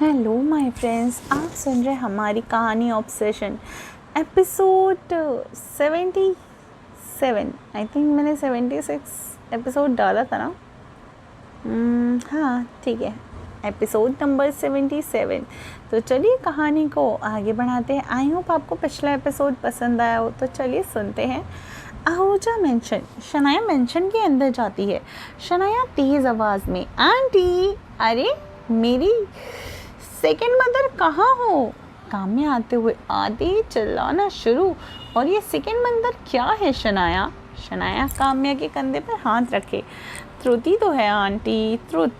Hello my friends, आप सुन रहे हमारी कहानी ऑब्सेशन एपिसोड 77। आई थिंक मैंने 76 एपिसोड डाला था ना। हाँ ठीक है, एपिसोड नंबर 77। तो चलिए कहानी को आगे बढ़ाते हैं। आई होप आपको पिछला एपिसोड पसंद आया हो। तो चलिए सुनते हैं। आहूजा मेंशन, शनाया मेंशन के अंदर जाती है। शनाया तेज़ आवाज़ में, आंटी, अरे मेरी सेकेंड मदर कहाँ हो? काम्या आते हुए आते ही चिल्लाना शुरू। और ये सेकेंड मदर क्या है शनाया? शनाया काम्या के कंधे पर हाथ रखे। त्रुति तो है आंटी, त्रुत।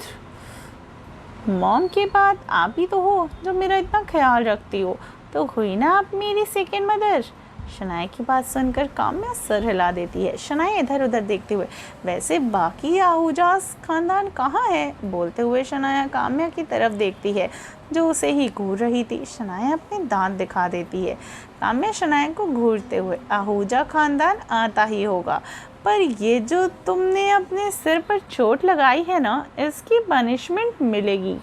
मॉम के बाद आप ही तो हो जो मेरा इतना ख्याल रखती हो, तो हुई ना आप मेरी सेकेंड मदर। शनाया की बात सुनकर काम्या सर हिला देती है। शनाया इधर उधर देखते हुए, वैसे बाकी आहूजास खानदान कहाँ है? बोलते हुए शनाया काम्या की तरफ देखती है जो उसे ही घूर रही थी। शनाया अपने दांत दिखा देती है। काम्या शनाया को घूरते हुए, आहूजा खानदान आता ही होगा, पर ये जो तुमने अपने सिर पर चोट लगाई है ना, इसकी पनिशमेंट मिलेगी।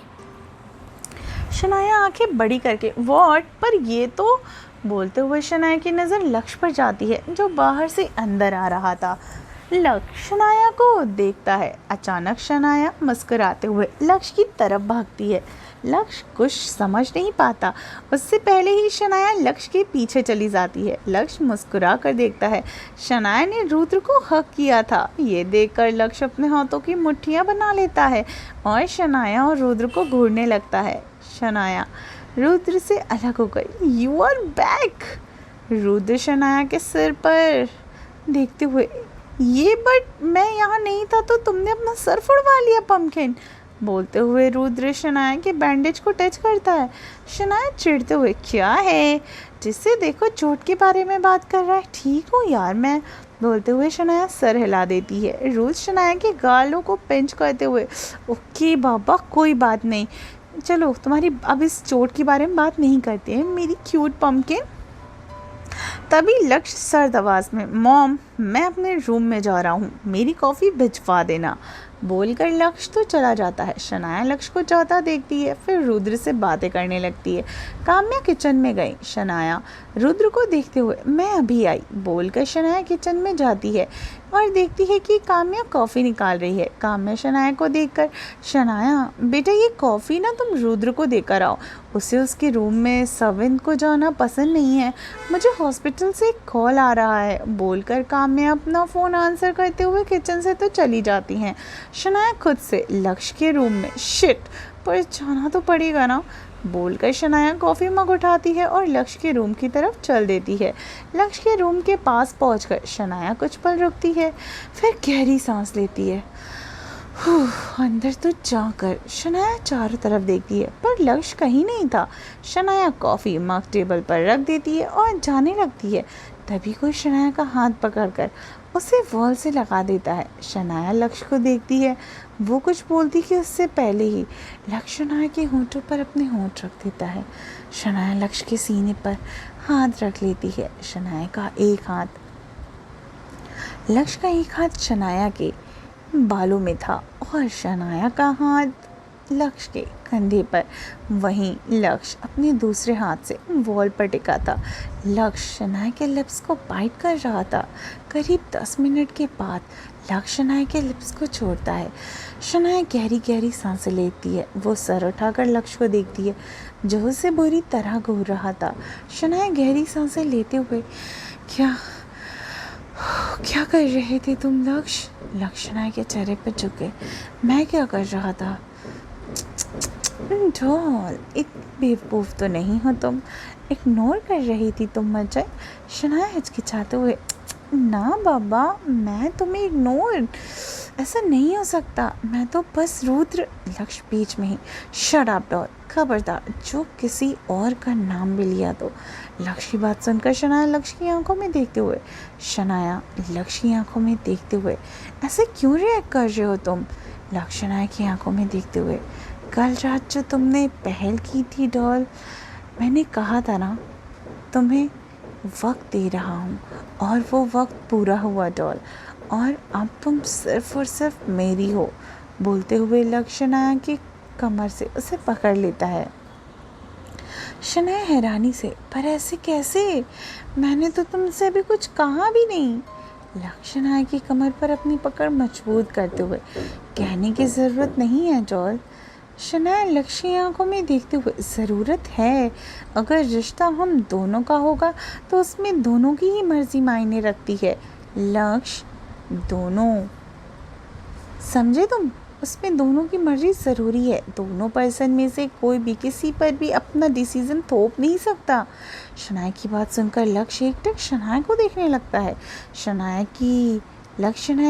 शनाया आंखें बड़ी करके, व्हाट? पर ये तो। बोलते हुए शनाया की नज़र लक्ष्य पर जाती है जो बाहर से अंदर आ रहा था। लक्ष्य शनाया को देखता है। अचानक शनाया मुस्कुराते हुए लक्ष्य की तरफ भागती है। लक्ष्य कुछ समझ नहीं पाता। उससे पहले ही शनाया लक्ष्य के पीछे चली जाती है। लक्ष्य मुस्कुरा कर देखता है। शनाया ने रुद्र को हक किया था। ये देखकर लक्ष्य अपने हाथों की मुट्ठियां बना लेता है और शनाया और रुद्र को घूरने लगता है। शनाया रुद्र से अलग हो गई। You are back. Rudra Shanaya के सिर पर देखते हुए, ये बट मैं यहाँ नहीं था तो तुमने अपना सर फुड़वा लिया पम्पकिन। बोलते हुए रुद्र शनाया के बैंडेज को टच करता है। शनाया चिढ़ते हुए, क्या है? जिससे देखो चोट के बारे में बात कर रहा है। ठीक हूँ यार मैं। बोलते हुए शनाया सर हिला देती है। रुद्र शनाया के गालों को पिंच करते हुए, ओके बाबा कोई बात नहीं, चलो तुम्हारी अब इस चोट के बारे में बात नहीं करते हैं मेरी क्यूट पम्पकिन। तभी लक्ष्य सर्द आवाज़ में, मॉम मैं अपने रूम में जा रहा हूँ, मेरी कॉफ़ी भिजवा देना। बोलकर लक्ष्य तो चला जाता है। शनाया लक्ष्य को जाता देखती है, फिर रुद्र से बातें करने लगती है। काम्या किचन में गई। शनाया रुद्र को देखते हुए, मैं अभी आई। बोलकर शनाया किचन में जाती है और देखती है कि काम्या कॉफ़ी निकाल रही है। काम्या शनाया को देखकर, शनाया बेटा ये कॉफ़ी ना तुम रुद्र को देकर आओ, उसे उसके रूम में सर्वेंट को जाना पसंद नहीं है, मुझे हॉस्पिटल से एक कॉल आ रहा है। बोलकर काम्या अपना फ़ोन आंसर करते हुए किचन से तो चली जाती हैं। शनाया खुद से लक्ष्य के रूम में, शिट पर जाना तो पड़ेगा ना। बोलकर शनाया कॉफ़ी मग उठाती है और लक्ष्य के रूम की तरफ चल देती है। लक्ष्य के रूम के पास पहुंचकर शनाया कुछ पल रुकती है, फिर गहरी सांस लेती है। अंदर तो जाकर शनाया चारों तरफ देखती है, पर लक्ष्य कहीं नहीं था। शनाया कॉफ़ी मग टेबल पर रख देती है और जाने लगती है। तभी कोई शनाया का हाथ पकड़कर उसे वॉल से लगा देता है। शनाया लक्ष्य को देखती है। वो कुछ बोलती कि उससे पहले ही लक्ष्य शनाया के होंठों पर अपने होंठ रख देता है। शनाया लक्ष्य के सीने पर हाथ रख लेती है। शनाया का एक हाथ लक्ष्य का एक हाथ शनाया के बालों में था और शनाया का हाथ लक्ष्य के कंधे पर। वहीं लक्ष्य अपने दूसरे हाथ से वॉल पर टिका था। लक्ष्य शनाया के लिप्स को बाइट कर रहा था। करीब 10 मिनट के बाद लक्ष्य शनाया के लिप्स को छोड़ता है। शनाया गहरी गहरी सांसें लेती है। वो सर उठाकर लक्ष्य को देखती है जो उसे बुरी तरह घूर रहा था। शनाया गहरी सांसें लेते हुए, क्या कर रहे थे तुम लक्ष्य? लक्ष्य शनाया के चेहरे पर झुके, मैं क्या कर रहा था? डॉल, एक बेवकूफ़ तो नहीं हो तुम, इग्नोर कर रही थी तुम मुझे। शनाया हिचकिचाते हुए, ना बाबा मैं तुम्हें इग्नोर, ऐसा नहीं हो सकता, मैं तो बस रुद्र। लक्ष्य बीच में ही, शट अप डॉल, खबरदार जो किसी और का नाम भी लिया तो। लक्ष्य की बात सुनकर शनाया लक्ष्य की आंखों में देखते हुए, शनाया लक्ष्य की आंखों में देखते हुए, ऐसे क्यों रिएक्ट कर रहे हो तुम? लक्ष्य शनाया की आंखों में देखते हुए, कल रात जो तुमने पहल की थी डॉल, मैंने कहा था ना तुम्हें वक्त दे रहा हूँ और वो वक्त पूरा हुआ डॉल, और अब तुम सिर्फ और सिर्फ मेरी हो। बोलते हुए लक्ष्य शनाया की कमर से उसे पकड़ लेता है। शनाया हैरानी से, पर ऐसे कैसे? मैंने तो तुमसे अभी कुछ कहा भी नहीं। लक्ष्य शनाया की कमर पर अपनी पकड़ मजबूत करते हुए, कहने की ज़रूरत नहीं है जॉल। शनाया लक्ष्य की आंखों में देखते हुए, ज़रूरत है। अगर रिश्ता हम दोनों का होगा तो उसमें दोनों की ही मर्जी मायने रखती है। लक्ष्य, दोनों, समझे तुम? उसमें दोनों की मर्जी ज़रूरी है। दोनों पर्सन में से कोई भी किसी पर भी अपना डिसीज़न थोप नहीं सकता। शनाया की बात सुनकर लक्ष्य एकटक शनाया को देखने लगता है। शनाया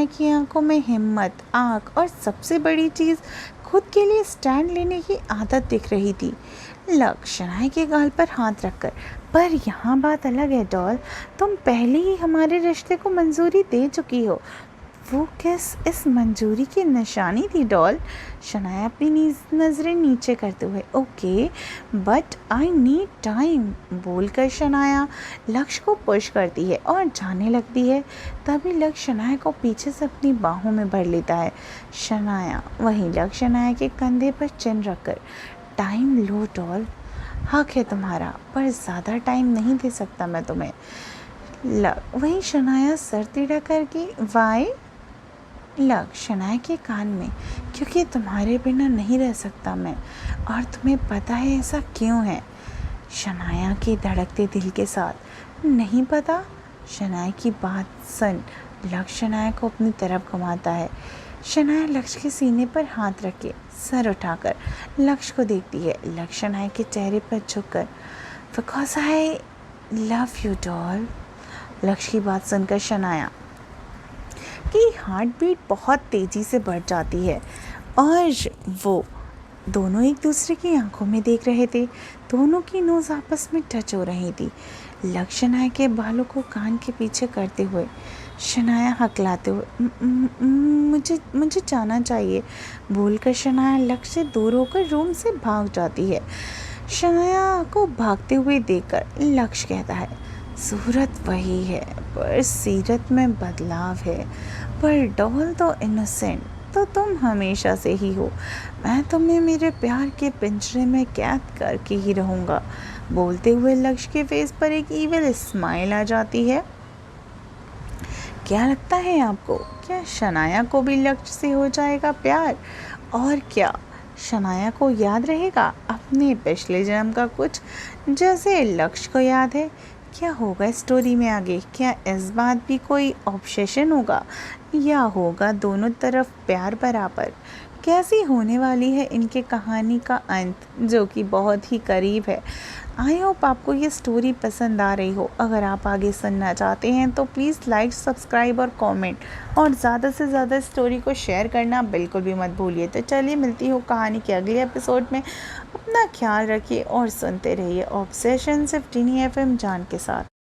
की आंखों में हिम्मत, आँख और सबसे बड़ी चीज़ खुद के लिए स्टैंड लेने की आदत दिख रही थी। लक्ष्य शनाया के गाल पर हाथ रखकर, पर यहाँ बात अलग है डॉल, तुम पहले ही हमारे रिश्ते को मंजूरी दे चुकी हो। वो किस इस मंजूरी की निशानी थी डॉल? शनाया अपनी नज़रें नीचे करते हुए, okay but I need time बोलकर शनाया लक्ष्य को पुश करती है और जाने लगती है। तभी लक्ष्य शनाया को पीछे से अपनी बाहों में भर लेता है। शनाया वहीं लक्ष्य शनाया के कंधे पर चिन रखकर, टाइम लो डॉल, हक है तुम्हारा, पर ज़्यादा टाइम नहीं दे सकता मैं तुम्हें। वहीं शनाया सर टेढ़ा करके, वाई? लक्ष्य शनाया के कान में, क्योंकि तुम्हारे बिना नहीं रह सकता मैं, और तुम्हें पता है ऐसा क्यों है? शनाया के धड़कते दिल के साथ, नहीं पता। शनाया की बात सुन लक्ष्य शनाया को अपनी तरफ घुमाता है। शनाया लक्ष्य के सीने पर हाथ रख के सर उठाकर लक्ष्य को देखती है। लक्ष्य शनाया के चेहरे पर झुककर, because I love you doll. लक्ष्य की बात सुनकर शनाया की हार्ट बीट बहुत तेज़ी से बढ़ जाती है और वो दोनों एक दूसरे की आंखों में देख रहे थे। दोनों की नोज़ आपस में टच हो रही थी। लक्ष्य शनाया के बालों को कान के पीछे करते हुए शनाया हकलाते हुए, मुझे जाना चाहिए बोलकर शनाया लक्ष्य से दूर होकर रूम से भाग जाती है। शनाया को भागते हुए देखकर लक्ष्य कहता है, सूरत वही है पर सीरत में बदलाव है, पर डॉल तो इनोसेंट तो तुम हमेशा से ही हो। मैं तुम्हें मेरे प्यार के पिंजरे में कैद करके ही रहूँगा। बोलते हुए लक्ष्य के फेस पर एक ईविल स्माइल आ जाती है। क्या लगता है आपको, क्या शनाया को भी लक्ष्य से हो जाएगा प्यार? और क्या शनाया को याद रहेगा अपने पिछले जन्म का कुछ, जैसे लक्ष्य को याद है? क्या होगा स्टोरी में आगे? क्या इस बात भी कोई ऑब्सेशन होगा या होगा दोनों तरफ प्यार बराबर? कैसी होने वाली है इनके कहानी का अंत, जो कि बहुत ही करीब है। आई होप आपको ये स्टोरी पसंद आ रही हो। अगर आप आगे सुनना चाहते हैं तो प्लीज़ लाइक, सब्सक्राइब और कमेंट, और ज़्यादा से ज़्यादा स्टोरी को शेयर करना बिल्कुल भी मत भूलिए। तो चलिए मिलती हूँ कहानी के अगले एपिसोड में। अपना ख्याल रखिए और सुनते रहिए ऑब्सेशन सिर्फ टीनी FM जान के साथ।